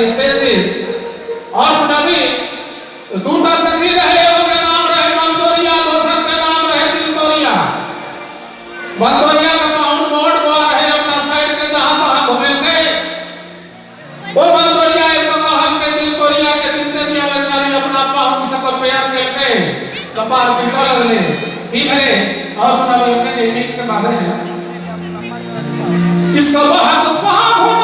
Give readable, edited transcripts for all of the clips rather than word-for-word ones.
Stage this और tsunami दूटा सखी रहे के नाम रहे बंदोरिया, दोसर के नाम रहे दिलदोरिया। बंदोरिया का पाउंड मोड़ बोआ रहे अपना साइड के जहां तहां घूमे गए। वो बंदोरिया एक कहल के दिलदोरिया के दिलदोरिया बेचारी अपना पाउंड से कंपेयर करके कपाल पीटा लगले की करे और सुनामी अपने एक के बाद है कि सब हाथ पाहुन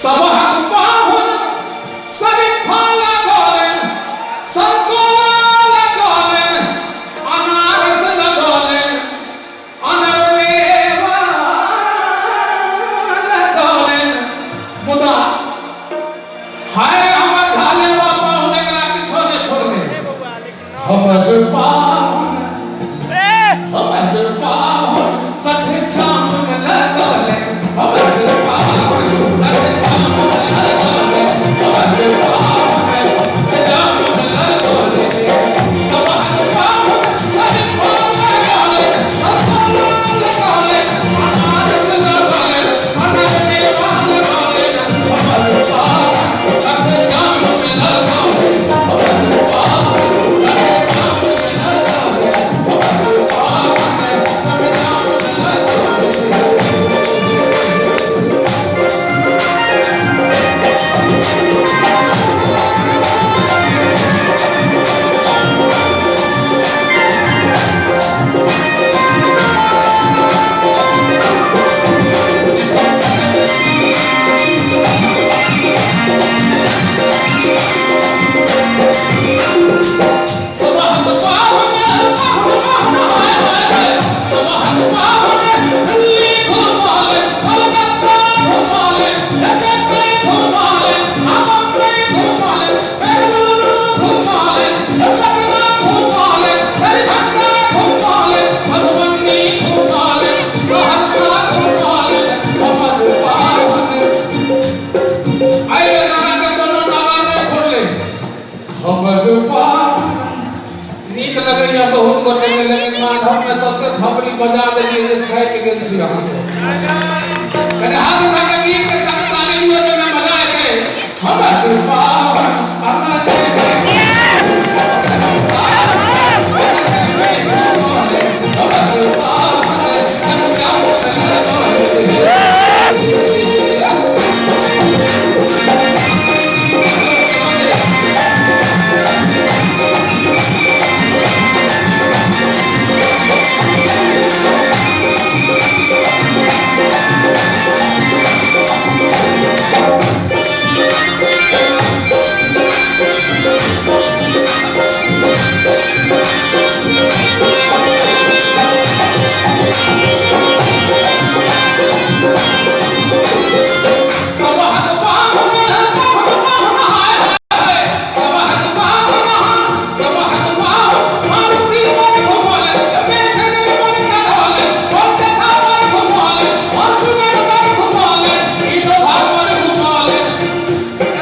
सब हाथ पाहुन सभी फल लगोलेन, संतोला लगोलेन, अनारस लगोलेन, अनरमेवा लगोलेन। मुदा हाय हमर घाले बापा होने करा कि छोड़े छोड़ दे हमर पाहुन कठे चामन लगोलेन, हमर पाहुन कठे चामन लगोलेन, हमर पाहुन कठे चामन लगोलेन। सब हाथ पाहुन सभी फल लगोलेन, संतोला लगोलेन, अनारस लगोलेन, अनरमेवा लगोलेन। हमर पाहुन कठे चामन लगोलेन, हमर पाहुन कठे चामन लगोलेन, हमर पाहुन कठे चामन सब हाथ पाहुन हाय हाय सब हाथ पाहुन दिल्ली घुमाले, कलकत्ता घुमाले, चेन्नई घुमाले, बम्बई घुमाले, बेंगलुरु घुमाले, पटना घुमाले, दरभंगा घुमाले, मधुबनी घुमाले, सहरसा घुमाले। हमर पाहुन आई बेचारा के कोनो नगर में खोले हमर पाहुन नीक लगैया बहुत गोटे के, लेकिन माधव में तब खबरी बजा देलिए जे खाए के गेल छी अहाँ से कने हाथ उठा के गीत के संग ताली में बजाए के हमर पाहुन अता के हमर पाहुन कने जाओ चला सब हाथ पाहुन हाय हाय सब हाथ पाहुन सब हाथ पाहुन मारुति मन घुमाले, बेसने मन चढ़ाले, ओते सावन घुमाले, फॉर्च्यूनर मन घुमाले, हीरो भावन घुमाले,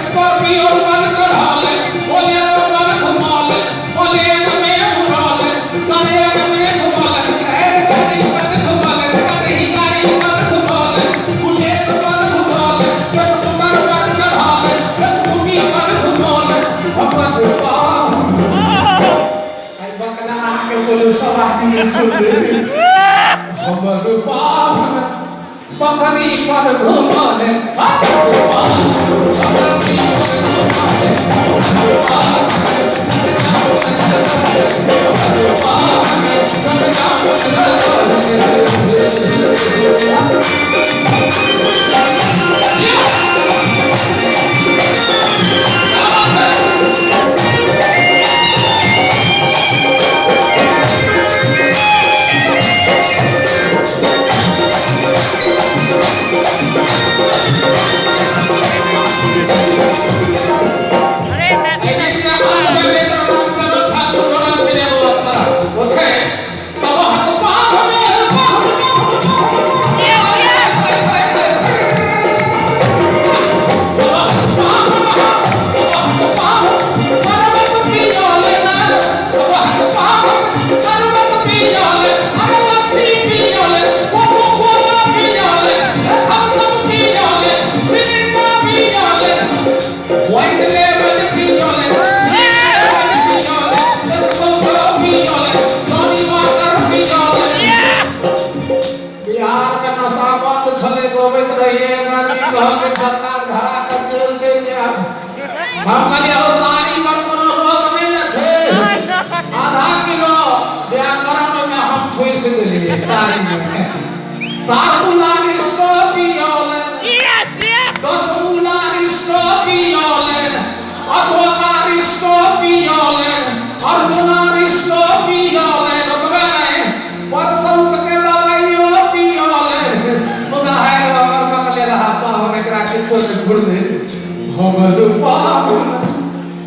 स्कॉर्पियो मन चढ़ाले, बोलेरो मन घुमाले, बोलेरो में उड़ाले, गाड़ियों में घुमाले, गाड़ी मन घुमाले, गाड़ी मन घुमाले, बुलेट मन घुमाले, स्कूटर मन चढ़ाले, स्कूटी मन घुमाले। हमर पाहुन आई बकला के बोलो सब आदमी चले हमर पाहुन पकड़ी पर घुमाले, हमर पाहुन पकड़ी पर घुमाले, हमर पाहुन कठे चामन लगोलेन, हमर पाहुन कठे चामन ये गाली घर के सरकार धरा का चल गया हम कहलिए हो तारी पर कोनो रोक नहीं छे आधा किलो व्याकरण में हम ठोस देलिए तारी में तारपुला स्कॉर्पियोन 10 मुला स्कॉर्पियोन अशोका स्कॉर्पियोन अर्जुना स्कॉर्पियोन ओकरे परसों के दवाइयो पियोन मुदा है अगर पकले रहा पाव एकरा किछो से फुर दे हमर पाव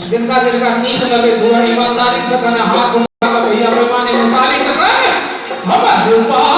जिनका जिनका नीक लगे जो ईमानदारी से कने हाथ उठा के भैया बेईमानी में ताली के संग हमर पाव